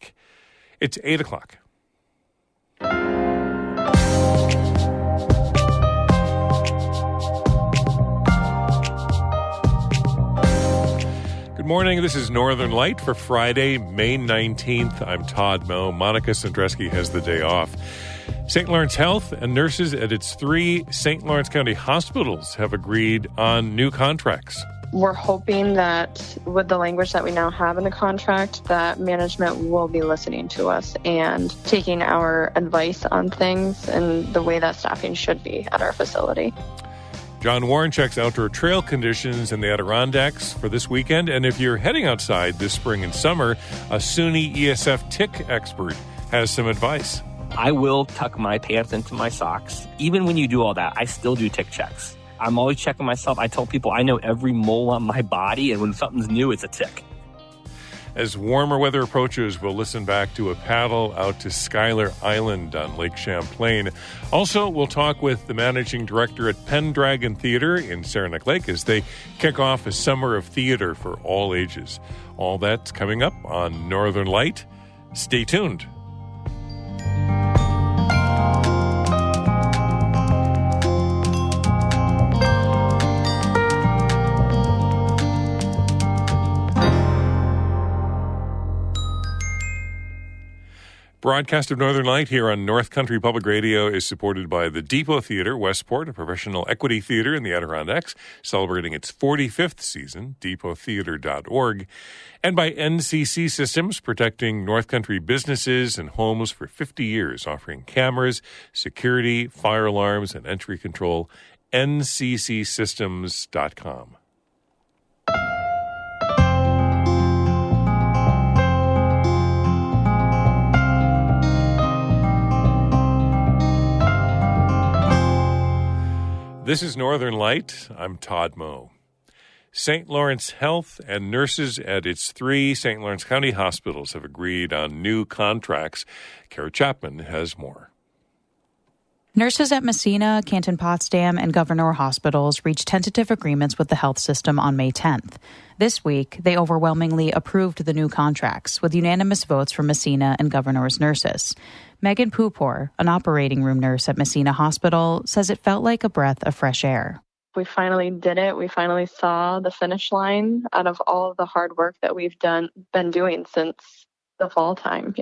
week. It's 8 o'clock. Good morning. This is Northern Light for Friday, May 19th. I'm Todd Moe. Monica Sandreski has the day off. St. Lawrence Health and nurses at its 3 St. Lawrence County hospitals have agreed on new contracts. We're hoping that with the language that we now have in the contract, that management will be listening to us and taking our advice on things and the way that staffing should be at our facility. John Warren checks outdoor trail conditions in the Adirondacks for this weekend. And if you're heading outside this spring and summer, a SUNY ESF tick expert has some advice. I will tuck my pants into my socks. Even when you do all that, I still do tick checks. I'm always checking myself. I tell people I know every mole on my body, and when something's new, it's a tick. As warmer weather approaches, we'll listen back to a paddle out to Schuyler Island on Lake Champlain. Also, we'll talk with the managing director at Pendragon Theatre in Saranac Lake as they kick off a summer of theater for all ages. All that's coming up on Northern Light. Stay tuned. Broadcast of Northern Light here on North Country Public Radio is supported by the Depot Theatre, Westport, a professional equity theatre in the Adirondacks, celebrating its 45th season, depottheatre.org, and by NCC Systems, protecting North Country businesses and homes for 50 years, offering cameras, security, fire alarms, and entry control, nccsystems.com. This is Northern Light. I'm Todd Moe. St. Lawrence Health and nurses at its 3 St. Lawrence County hospitals have agreed on new contracts. Kara Chapman has more. Nurses at Messina, Canton Potsdam, and Gouverneur hospitals reached tentative agreements with the health system on May 10th. This week, they overwhelmingly approved the new contracts with unanimous votes from Messina and Gouverneur's nurses. Megan Pupor, an operating room nurse at Messina Hospital, says it felt like a breath of fresh air. We finally did it. We finally saw the finish line out of all of the hard work that we've been doing since the fall time,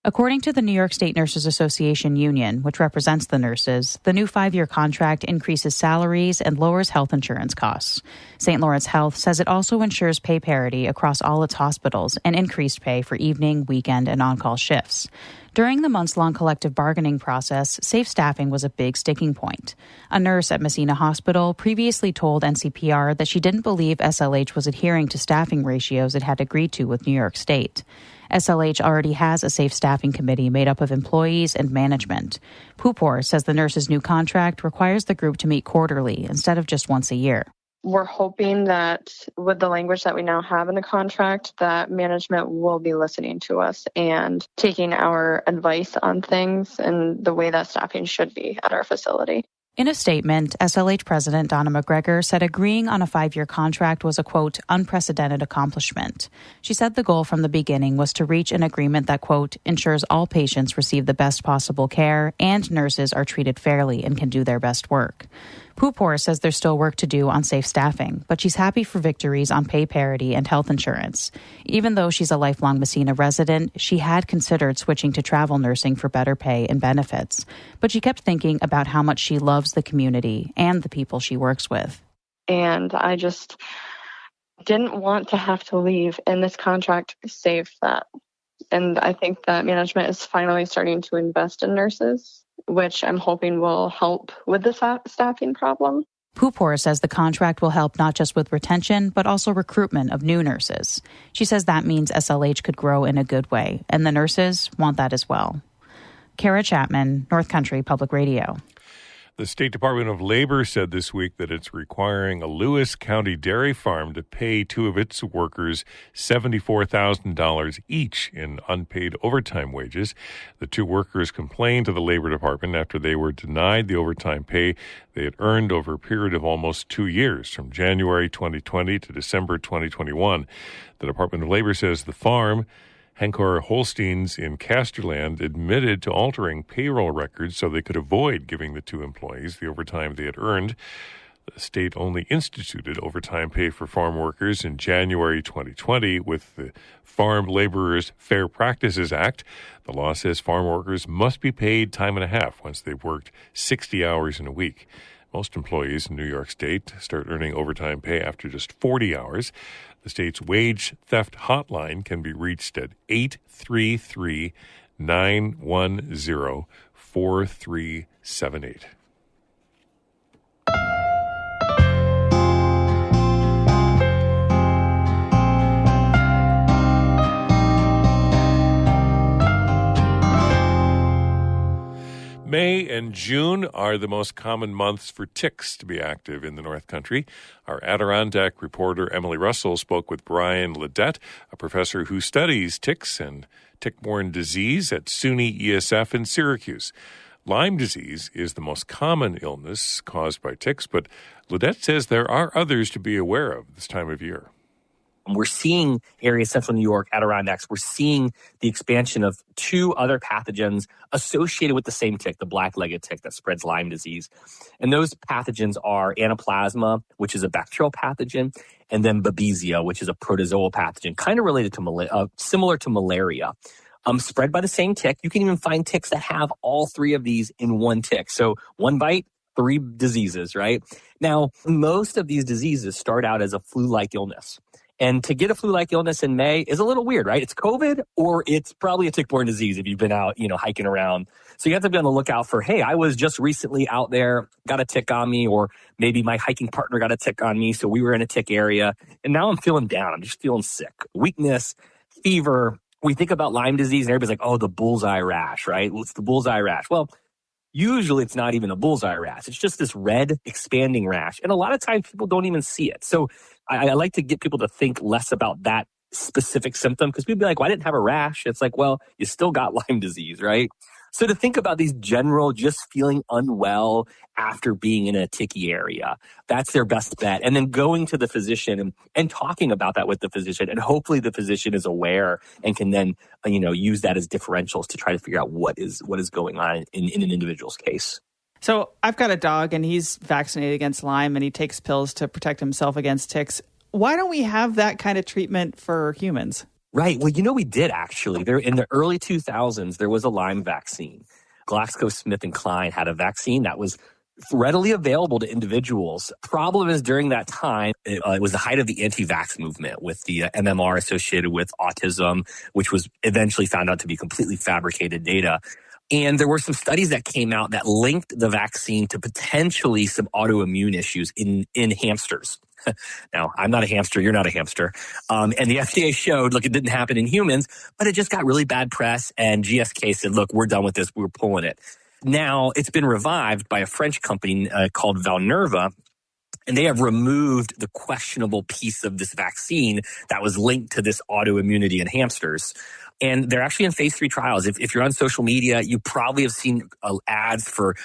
According to the New York State Nurses Association Union, which represents the nurses, the new 5-year contract increases salaries and lowers health insurance costs. St. Lawrence Health says it also ensures pay parity across all its hospitals and increased pay for evening, weekend, and on-call shifts. During the months-long collective bargaining process, safe staffing was a big sticking point. A nurse at Messina Hospital previously told NCPR that she didn't believe SLH was adhering to staffing ratios it had agreed to with New York State. SLH already has a safe staffing committee made up of employees and management. Pupor says the nurse's new contract requires the group to meet quarterly instead of just once a year. We're hoping that with the language that we now have in the contract, that management will be listening to us and taking our advice on things and the way that staffing should be at our facility. In a statement, SLH President Donna McGregor said agreeing on a 5-year contract was a, quote, unprecedented accomplishment. She said the goal from the beginning was to reach an agreement that, quote, ensures all patients receive the best possible care and nurses are treated fairly and can do their best work. Pupor says there's still work to do on safe staffing, but she's happy for victories on pay parity and health insurance. Even though she's a lifelong Messina resident, she had considered switching to travel nursing for better pay and benefits. But she kept thinking about how much she loves the community and the people she works with. And I just didn't want to have to leave, and this contract saved that. And I think that management is finally starting to invest in nurses, which I'm hoping will help with the staffing problem. Pupor says the contract will help not just with retention, but also recruitment of new nurses. She says that means SLH could grow in a good way, and the nurses want that as well. Kara Chapman, North Country Public Radio. The State Department of Labor said this week that it's requiring a Lewis County dairy farm to pay 2 of its workers $74,000 each in unpaid overtime wages. The 2 workers complained to the Labor Department after they were denied the overtime pay they had earned over a period of almost 2 years, from January 2020 to December 2021. The Department of Labor says the farm Hankor Holsteins in Casterland admitted to altering payroll records so they could avoid giving the two employees the overtime they had earned. The state only instituted overtime pay for farm workers in January 2020 with the Farm Laborers Fair Practices Act. The law says farm workers must be paid time and a half once they've worked 60 hours in a week. Most employees in New York State start earning overtime pay after just 40 hours. The state's wage theft hotline can be reached at 833-910-4378. May and June are the most common months for ticks to be active in the North Country. Our Adirondack reporter Emily Russell spoke with Brian Ledette, a professor who studies ticks and tick-borne disease at SUNY ESF in Syracuse. Lyme disease is the most common illness caused by ticks, but Ledette says there are others to be aware of this time of year. We're seeing areas, central New York, Adirondacks, we're seeing the expansion of two other pathogens associated with the same tick, the black-legged tick that spreads Lyme disease. And those pathogens are Anaplasma, which is a bacterial pathogen, and then Babesia, which is a protozoal pathogen, kind of related to similar to malaria. Spread by the same tick. You can even find ticks that have all three of these in one tick. So one bite, three diseases, right? Now, most of these diseases start out as a flu-like illness. And to get a flu-like illness in May is a little weird, right? It's COVID or it's probably a tick-borne disease if you've been out, hiking around. So you have to be on the lookout for, hey, I was just recently out there, got a tick on me, or maybe my hiking partner got a tick on me, so we were in a tick area. And now I'm feeling down. I'm just feeling sick. Weakness, fever. We think about Lyme disease and everybody's like, oh, the bullseye rash, right? Well, it's the bullseye rash. Well, usually it's not even a bullseye rash. It's just this red expanding rash. And a lot of times people don't even see it. So I like to get people to think less about that specific symptom because people be like, well, I didn't have a rash. It's like, well, you still got Lyme disease, right? So to think about these general just feeling unwell after being in a ticky area, that's their best bet. And then going to the physician and talking about that with the physician. And hopefully the physician is aware and can then, use that as differentials to try to figure out what is going on in an individual's case. So I've got a dog and he's vaccinated against Lyme and he takes pills to protect himself against ticks. Why don't we have that kind of treatment for humans? Right. Well, we did actually. There in the early 2000s, there was a Lyme vaccine. GlaxoSmithKline had a vaccine that was readily available to individuals. Problem is during that time, it was the height of the anti-vax movement with the MMR associated with autism, which was eventually found out to be completely fabricated data. And there were some studies that came out that linked the vaccine to potentially some autoimmune issues in hamsters. Now, I'm not a hamster. You're not a hamster. And the FDA showed, look, it didn't happen in humans, but it just got really bad press. And GSK said, look, we're done with this. We're pulling it. Now, it's been revived by a French company called Valneva. And they have removed the questionable piece of this vaccine that was linked to this autoimmunity in hamsters. And they're actually in phase 3 trials. If you're on social media, you probably have seen ads for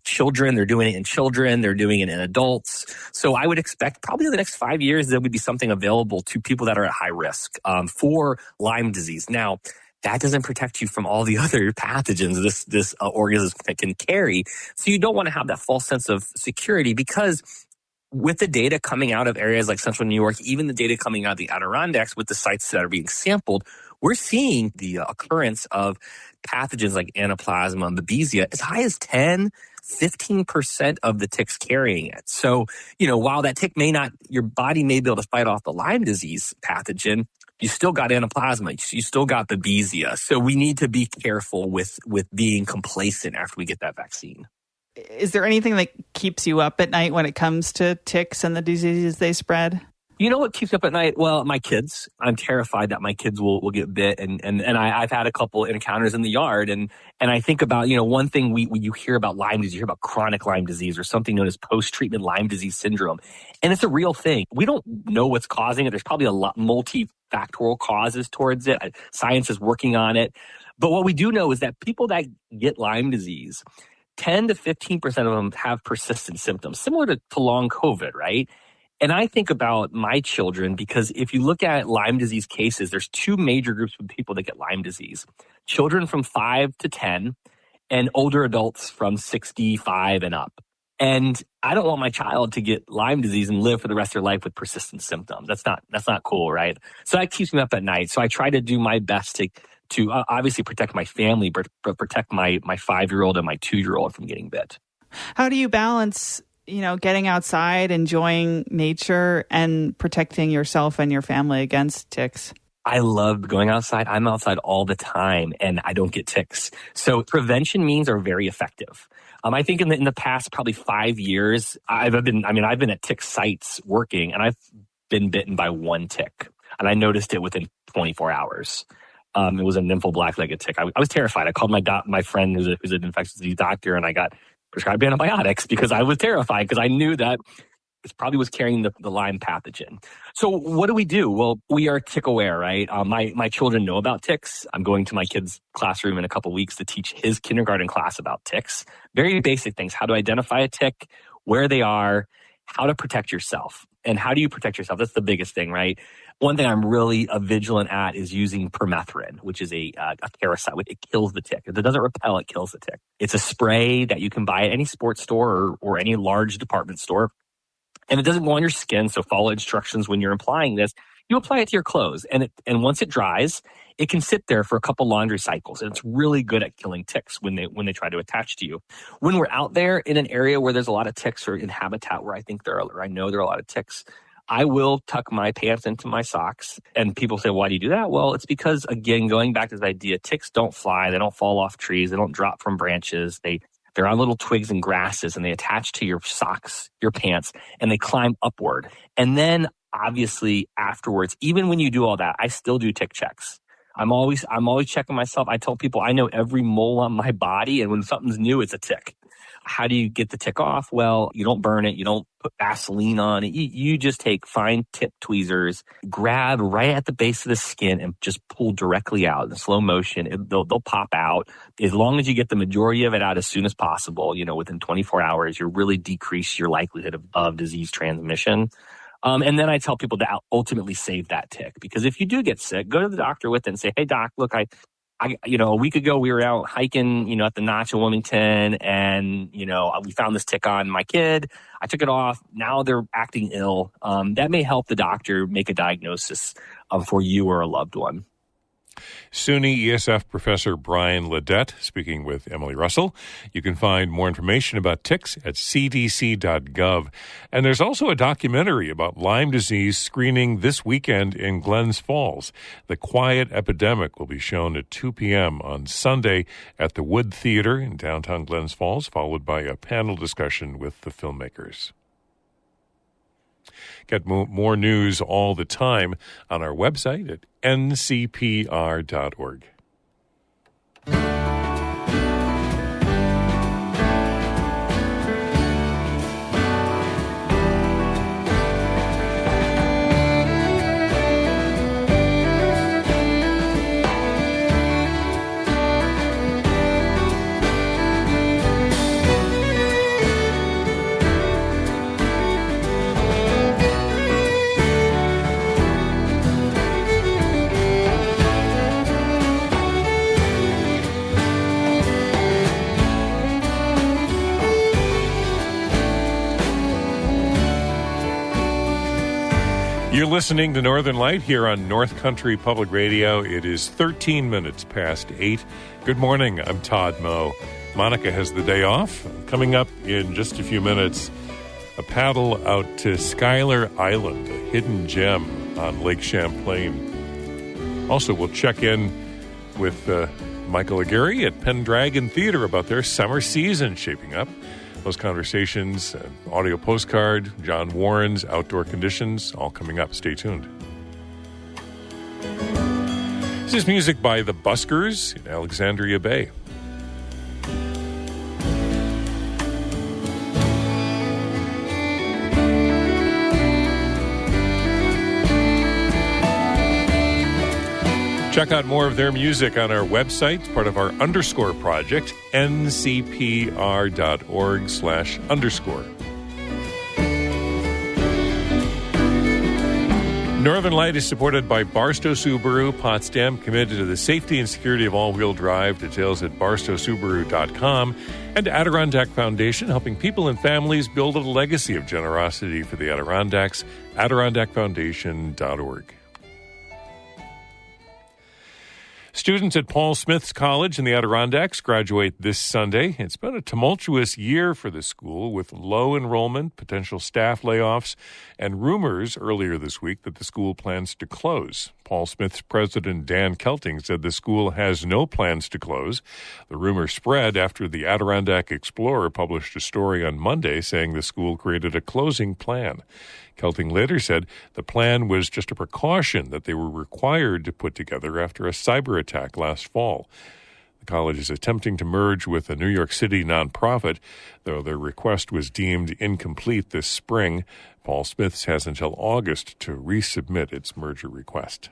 children. They're doing it in children. They're doing it in adults. So I would expect probably in the next 5 years, there would be something available to people that are at high risk for Lyme disease. Now, that doesn't protect you from all the other pathogens this organism can carry. So you don't want to have that false sense of security because with the data coming out of areas like central New York, even the data coming out of the Adirondacks with the sites that are being sampled, we're seeing the occurrence of pathogens like Anaplasma and Babesia as high as 10-15% of the ticks carrying it. So, while that tick your body may be able to fight off the Lyme disease pathogen, you still got Anaplasma, you still got Babesia. So we need to be careful with being complacent after we get that vaccine. Is there anything that keeps you up at night when it comes to ticks and the diseases they spread? You know what keeps me up at night? Well, my kids. I'm terrified that my kids will get bit. And I've had a couple encounters in the yard. And I think about, one thing when you hear about Lyme disease, you hear about chronic Lyme disease or something known as post-treatment Lyme disease syndrome. And it's a real thing. We don't know what's causing it. There's probably a lot multifactorial causes towards it. Science is working on it. But what we do know is that people that get Lyme disease, 10 to 15% of them have persistent symptoms, similar to long COVID, right? And I think about my children because if you look at Lyme disease cases, there's two major groups of people that get Lyme disease. Children from 5 to 10 and older adults from 65 and up. And I don't want my child to get Lyme disease and live for the rest of their life with persistent symptoms. That's not cool, right? So that keeps me up at night. So I try to do my best to obviously protect my family, but protect my 5-year-old and my 2-year-old from getting bit. How do you balance, getting outside, enjoying nature, and protecting yourself and your family against ticks? I love going outside. I'm outside all the time and I don't get ticks. So prevention means are very effective. I think in the past probably 5 years, I've been at tick sites working and I've been bitten by one tick and I noticed it within 24 hours. It was a nymphal black-legged tick. I was terrified. I called my friend who's an infectious disease doctor and I got prescribed antibiotics because I was terrified because I knew that it probably was carrying the Lyme pathogen. So what do? Well, we are tick aware, right? My children know about ticks. I'm going to my kid's classroom in a couple weeks to teach his kindergarten class about ticks. Very basic things: how to identify a tick, where they are, how to protect yourself. And how do you protect yourself? That's the biggest thing, right? One thing I'm really vigilant at is using permethrin, which is a parasite. It kills the tick. If it doesn't repel, it kills the tick. It's a spray that you can buy at any sports store or any large department store. And it doesn't go on your skin, so follow instructions when you're applying this. You apply it to your clothes, and once it dries, it can sit there for a couple laundry cycles, and it's really good at killing ticks when they try to attach to you. When we're out there in an area where there's a lot of ticks or in habitat where I know there are a lot of ticks, I will tuck my pants into my socks. And people say, why do you do that? Well, it's because, again, going back to this idea, ticks don't fly, they don't fall off trees, they don't drop from branches, they're on little twigs and grasses and they attach to your socks, your pants, and they climb upward. And then obviously afterwards, even when you do all that, I still do tick checks. I'm always checking myself. I tell people I know every mole on my body, and when something's new, it's a tick. How do you get the tick off? Well, you don't burn it. You don't put Vaseline on it. You just take fine tip tweezers, grab right at the base of the skin and just pull directly out in slow motion. They'll pop out. As long as you get the majority of it out as soon as possible, within 24 hours, you really decrease your likelihood of disease transmission. And then I tell people to ultimately save that tick, because if you do get sick, go to the doctor with it and say, hey, doc, look, a week ago we were out hiking, at the Notch in Wilmington, and, we found this tick on my kid. I took it off. Now they're acting ill. That may help the doctor make a diagnosis for you or a loved one. SUNY ESF professor Brian Ledette speaking with Emily Russell. You can find more information about ticks at cdc.gov. And there's also a documentary about Lyme disease screening this weekend in Glens Falls. The Quiet Epidemic will be shown at 2 p.m. on Sunday at the Wood Theater in downtown Glens Falls, followed by a panel discussion with the filmmakers. Get more news all the time on our website at ncpr.org. You're listening to Northern Light here on North Country Public Radio. It is 13 minutes past 8. Good morning. I'm Todd Moe. Monica has the day off. Coming up in just a few minutes, a paddle out to Schuyler Island, a hidden gem on Lake Champlain. Also, we'll check in with Michael Aguirre at Pendragon Theater about their summer season shaping up. Those conversations, audio postcard, John Warren's outdoor conditions, all coming up. Stay tuned. This is music by the Buskers in Alexandria Bay. Check out more of their music on our website. It's part of our Underscore project, ncpr.org/_. Northern Light is supported by Barstow Subaru, Potsdam, committed to the safety and security of all-wheel drive. Details at barstowsubaru.com. And Adirondack Foundation, helping people and families build a legacy of generosity for the Adirondacks. AdirondackFoundation.org. Students at Paul Smith's College in the Adirondacks graduate this Sunday. It's been a tumultuous year for the school with low enrollment, potential staff layoffs, and rumors earlier this week that the school plans to close. Paul Smith's president, Dan Kelting, said the school has no plans to close. The rumor spread after the Adirondack Explorer published a story on Monday saying the school created a closing plan. Kelting later said the plan was just a precaution that they were required to put together after a cyber attack last fall. The college is attempting to merge with a New York City nonprofit, though their request was deemed incomplete this spring. Paul Smith's has until August to resubmit its merger request.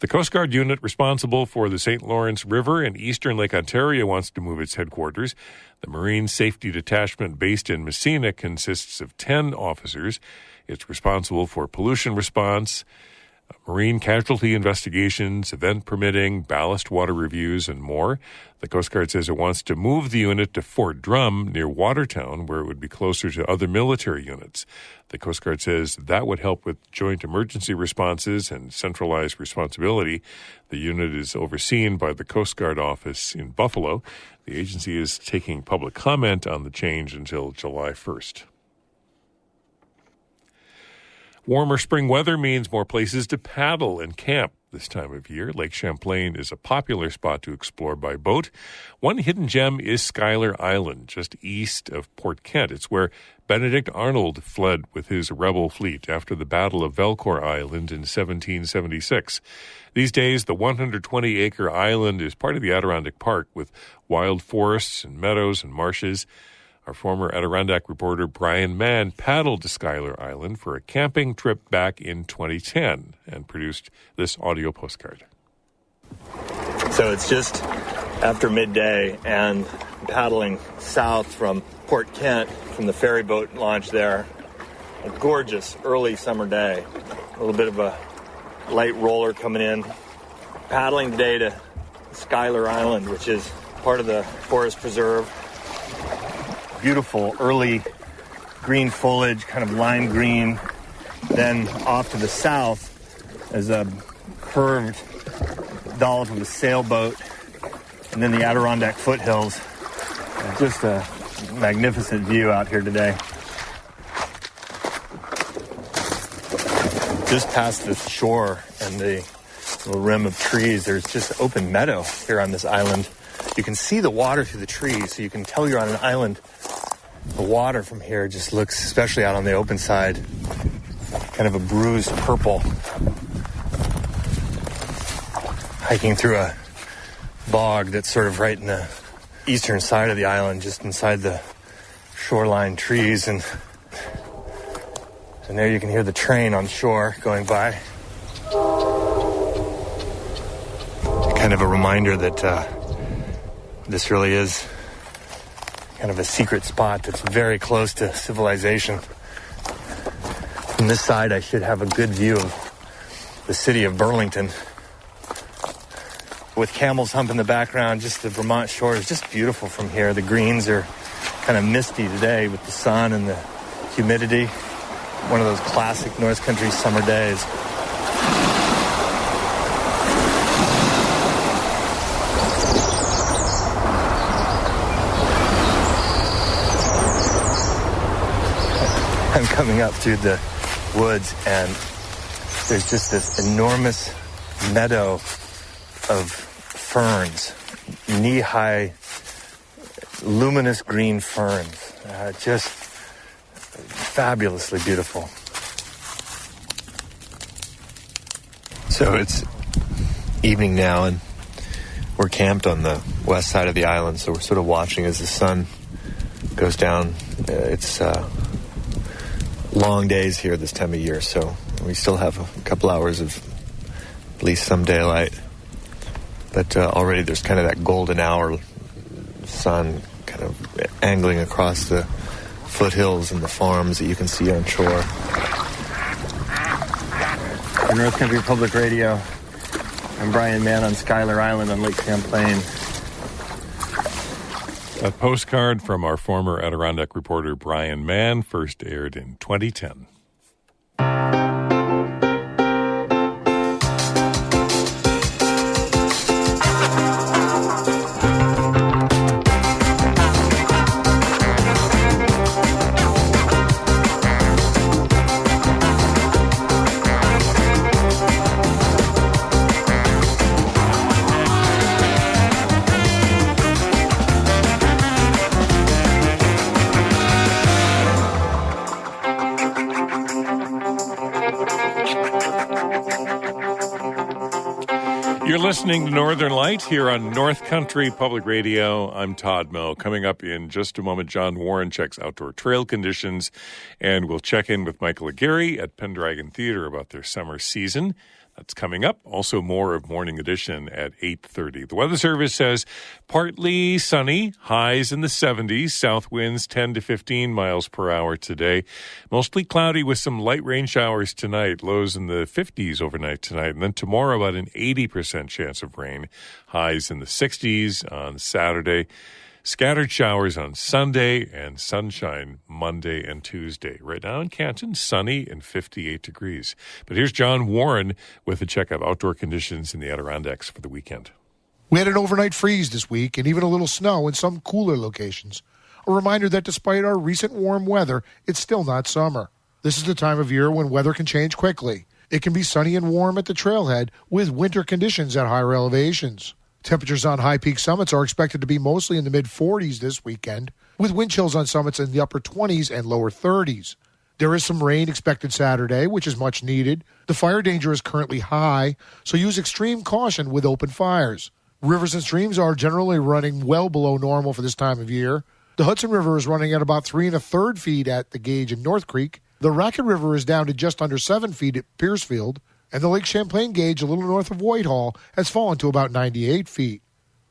The Coast Guard unit responsible for the St. Lawrence River and eastern Lake Ontario wants to move its headquarters. The Marine Safety Detachment based in Messina consists of 10 officers. It's responsible for pollution response, marine casualty investigations, event permitting, ballast water reviews, and more. The Coast Guard says it wants to move the unit to Fort Drum near Watertown, where it would be closer to other military units. The Coast Guard says that would help with joint emergency responses and centralized responsibility. The unit is overseen by the Coast Guard office in Buffalo. The agency is taking public comment on the change until July 1st. Warmer spring weather means more places to paddle and camp this time of year. Lake Champlain is a popular spot to explore by boat. One hidden gem is Schuyler Island, just east of Port Kent. It's where Benedict Arnold fled with his rebel fleet after the Battle of Velcourt Island in 1776. These days, the 120-acre island is part of the Adirondack Park with wild forests and meadows and marshes. Our former Adirondack reporter Brian Mann paddled to Schuyler Island for a camping trip back in 2010 and produced this audio postcard. So it's just after midday and paddling south from Port Kent from the ferry boat launch there. A gorgeous early summer day. A little bit of a light roller coming in. Paddling today to Schuyler Island, which is part of the Forest Preserve. Beautiful early green foliage, kind of lime green. Then off to the south is a curved dollop of a sailboat, and then the Adirondack foothills. Just a magnificent view out here today. Just past the shore and the little rim of trees, there's just open meadow here on this island. You can see the water through the trees, so you can tell you're on an island. The water from here just looks, especially out on the open side, kind of a bruised purple. Hiking through a bog that's sort of right in the eastern side of the island, just inside the shoreline trees. And there you can hear the train on shore going by. Kind of a reminder that this really is kind of a secret spot that's very close to civilization. From this side, I should have a good view of the city of Burlington. With Camel's Hump in the background, just the Vermont shore is just beautiful from here. The greens are kind of misty today with the sun and the humidity. One of those classic North Country summer days. I'm coming up through the woods, and there's just this enormous meadow of ferns, knee-high, luminous green ferns, just fabulously beautiful. So it's evening now, and we're camped on the west side of the island, so we're sort of watching as the sun goes down. It's long days here this time of year, so we still have a couple hours of at least some daylight. But already there's kind of that golden hour sun kind of angling across the foothills and the farms that you can see on shore. For North Country Public Radio, I'm Brian Mann on Schuyler Island on Lake Champlain. A postcard from our former Adirondack reporter Brian Mann, first aired in 2010. You're listening to Northern Light here on North Country Public Radio. I'm Todd Moe. Coming up in just a moment, John Warren checks outdoor trail conditions, and we'll check in with Michael Aguirre at Pendragon Theatre about their summer season. That's coming up. Also, more of Morning Edition at 8:30. The Weather Service says partly sunny, highs in the 70s, south winds 10 to 15 miles per hour today. Mostly cloudy with some light rain showers tonight, lows in the 50s overnight tonight. And then tomorrow, about an 80% chance of rain, highs in the 60s on Saturday. Scattered showers on Sunday and sunshine Monday and Tuesday. Right now in Canton, sunny and 58 degrees. But here's John Warren with a check of outdoor conditions in the Adirondacks for the weekend. We had an overnight freeze this week and even a little snow in some cooler locations. A reminder that despite our recent warm weather, it's still not summer. This is the time of year when weather can change quickly. It can be sunny and warm at the trailhead with winter conditions at higher elevations. Temperatures on high peak summits are expected to be mostly in the mid-40s this weekend, with wind chills on summits in the upper 20s and lower 30s. There is some rain expected Saturday, which is much needed. The fire danger is currently high, so use extreme caution with open fires. Rivers and streams are generally running well below normal for this time of year. The Hudson River is running at about 3 1/3 feet at the gauge in North Creek. The Racket River is down to just under 7 feet at Piercefield. And the Lake Champlain gauge, a little north of Whitehall, has fallen to about 98 feet.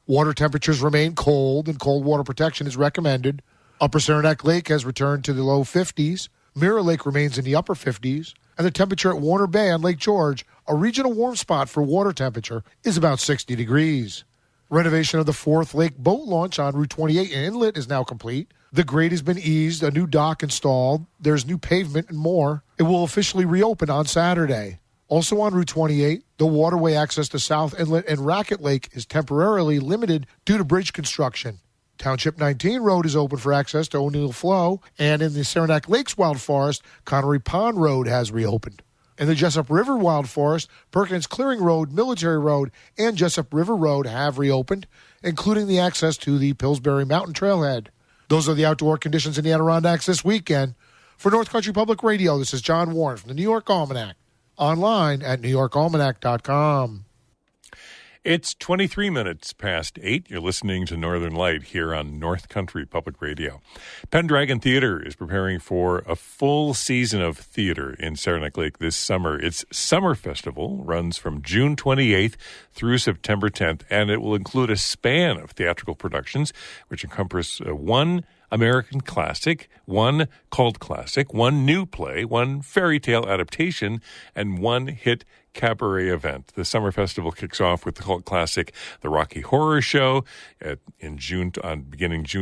Water temperatures remain cold, and cold water protection is recommended. Upper Saranac Lake has returned to the low 50s. Mirror Lake remains in the upper 50s. And the temperature at Warner Bay on Lake George, a regional warm spot for water temperature, is about 60 degrees. Renovation of the 4th Lake boat launch on Route 28 and Inlet is now complete. The grade has been eased, a new dock installed, there's new pavement, and more. It will officially reopen on Saturday. Also on Route 28, the waterway access to South Inlet and Racket Lake is temporarily limited due to bridge construction. Township 19 Road is open for access to O'Neill Flow, and in the Saranac Lakes Wild Forest, Connery Pond Road has reopened. In the Jessup River Wild Forest, Perkins Clearing Road, Military Road, and Jessup River Road have reopened, including the access to the Pillsbury Mountain Trailhead. Those are the outdoor conditions in the Adirondacks this weekend. For North Country Public Radio, this is John Warren from the New York Almanac. Online at NewYorkAlmanac.com. It's 23 minutes past 8. You're listening to Northern Light here on North Country Public Radio. Pendragon Theatre is preparing for a full season of theatre in Saranac Lake this summer. Its Summer Festival runs from June 28th through September 10th, and it will include a span of theatrical productions, which encompass one American classic, one cult classic, one new play, one fairy tale adaptation, and one hit cabaret event. The summer festival kicks off with the cult classic The Rocky Horror Show beginning June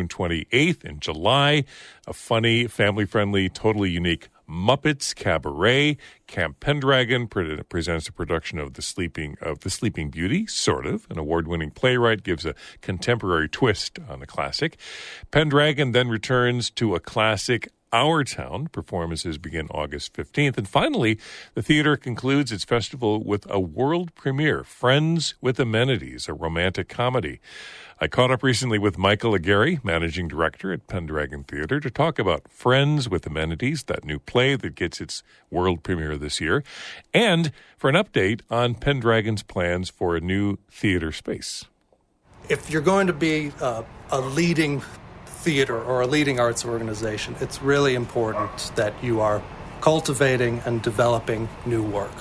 28th. In July, a funny, family-friendly, totally unique Muppets Cabaret. Camp Pendragon presents a production of The Sleeping Beauty, sort of. An award-winning playwright gives a contemporary twist on the classic. Pendragon then returns to a classic, Our Town. Performances begin August 15th. And finally, the theater concludes its festival with a world premiere, Friends with Amenities, a romantic comedy. I caught up recently with Michael Aguirre, managing director at Pendragon Theatre, to talk about Friends with Amenities, that new play that gets its world premiere this year, and for an update on Pendragon's plans for a new theater space. If you're going to be a leading theater or a leading arts organization, it's really important that you are cultivating and developing new work.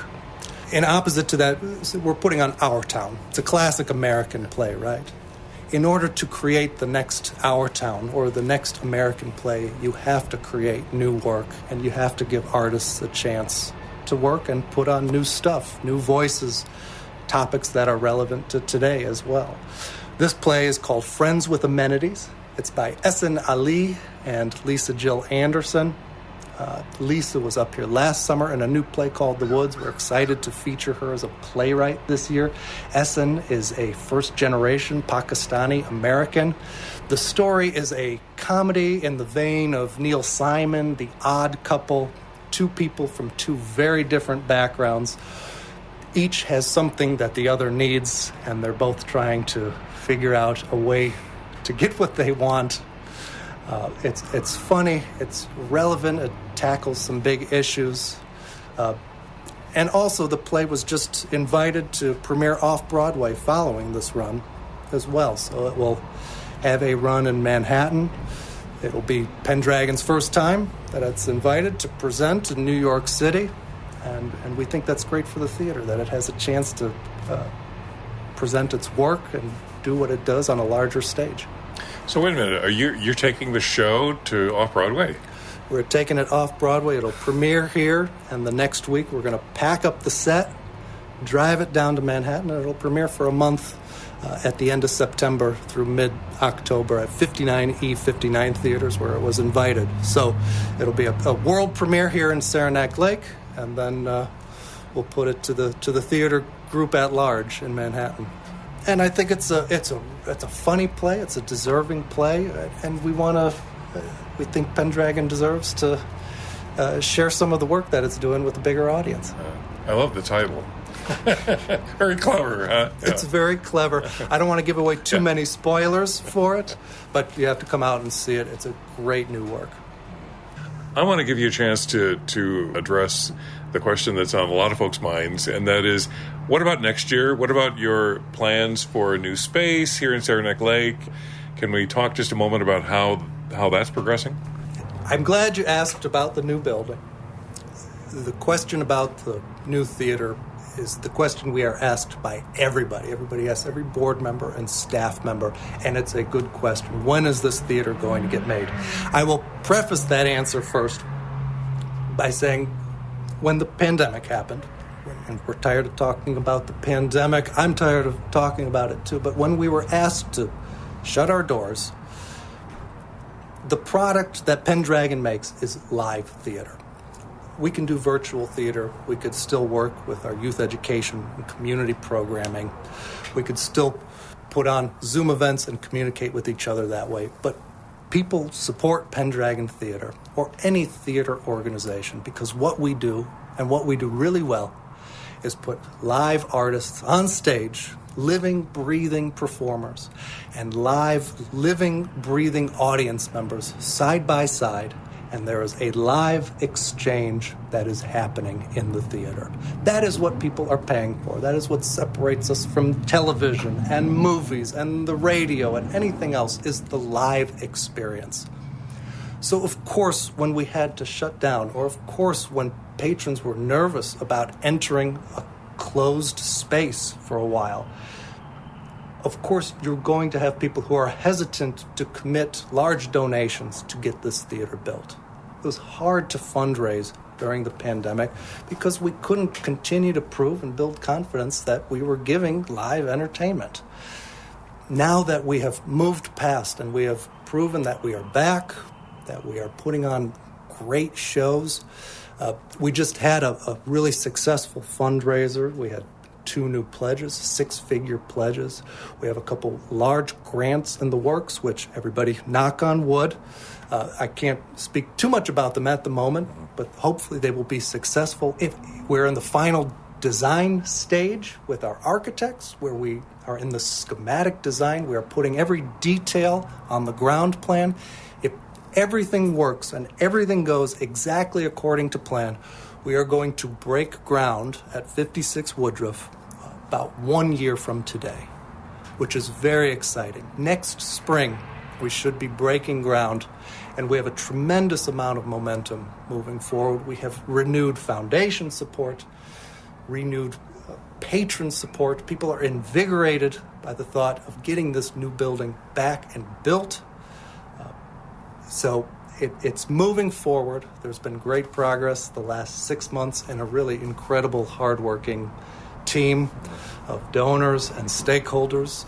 In opposite to that, we're putting on Our Town. It's a classic American play, right? In order to create the next Our Town or the next American play, you have to create new work, and you have to give artists a chance to work and put on new stuff, new voices, topics that are relevant to today as well. This play is called Friends with Amenities. It's by Ehsan Ali and Lisa Jill Anderson. Lisa was up here last summer in a new play called The Woods. We're excited to feature her as a playwright this year. Ehsan is a first-generation Pakistani-American. The story is a comedy in the vein of Neil Simon, The Odd Couple, two people from two very different backgrounds. Each has something that the other needs, and they're both trying to figure out a way to get what they want. It's funny, it's relevant, it tackles some big issues. And also the play was just invited to premiere off-Broadway following this run as well. So it will have a run in Manhattan. It will be Pendragon's first time that it's invited to present in New York City. And we think that's great for the theater, that it has a chance to present its work and do what it does on a larger stage. So wait a minute, you're taking the show to off-Broadway? We're taking it off-Broadway. It'll premiere here, and the next week we're going to pack up the set, drive it down to Manhattan, and it'll premiere for a month at the end of September through mid-October at 59E59 theaters where it was invited. So it'll be a world premiere here in Saranac Lake, and then we'll put it to the theater group at large in Manhattan. And I think it's a funny play. It's a deserving play, and we think Pendragon deserves to share some of the work that it's doing with a bigger audience. I love the title. Very clever, huh? Yeah. It's very clever. I don't want to give away too many spoilers for it, but you have to come out and see it. It's a great new work. I want to give you a chance to address the question that's on a lot of folks' minds, and that is, what about next year? What about your plans for a new space here in Saranac Lake? Can we talk just a moment about how that's progressing? I'm glad you asked about the new building. The question about the new theater is the question we are asked by everybody. Everybody asks every board member and staff member, and it's a good question. When is this theater going to get made? I will preface that answer first by saying when the pandemic happened, and we're tired of talking about the pandemic, I'm tired of talking about it too, but when we were asked to shut our doors, the product that Pendragon makes is live theater. We can do virtual theater. We could still work with our youth education and community programming. We could still put on Zoom events and communicate with each other that way. But people support Pendragon Theater or any theater organization because what we do, and what we do really well, is put live artists on stage, living, breathing performers, and live, living, breathing audience members side by side, and there is a live exchange that is happening in the theater. That is what people are paying for. That is what separates us from television and movies and the radio and anything else, is the live experience. So of course, when we had to shut down, or of course when patrons were nervous about entering a closed space for a while, of course, you're going to have people who are hesitant to commit large donations to get this theater built. It was hard to fundraise during the pandemic because we couldn't continue to prove and build confidence that we were giving live entertainment. Now that we have moved past and we have proven that we are back, that we are putting on great shows, we just had a really successful fundraiser. We had 2 new pledges, 6-figure pledges. We have a couple large grants in the works, which everybody, knock on wood. I can't speak too much about them at the moment, but hopefully they will be successful. If we're in the final design stage with our architects, where we are in the schematic design, we are putting every detail on the ground plan. If everything works and everything goes exactly according to plan, we are going to break ground at 56 Woodruff about 1 year from today, which is very exciting. Next spring, we should be breaking ground, and we have a tremendous amount of momentum moving forward. We have renewed foundation support, renewed patron support. People are invigorated by the thought of getting this new building back and built. So it's moving forward. There's been great progress the last 6 months and a really incredible, hardworking team of donors and stakeholders.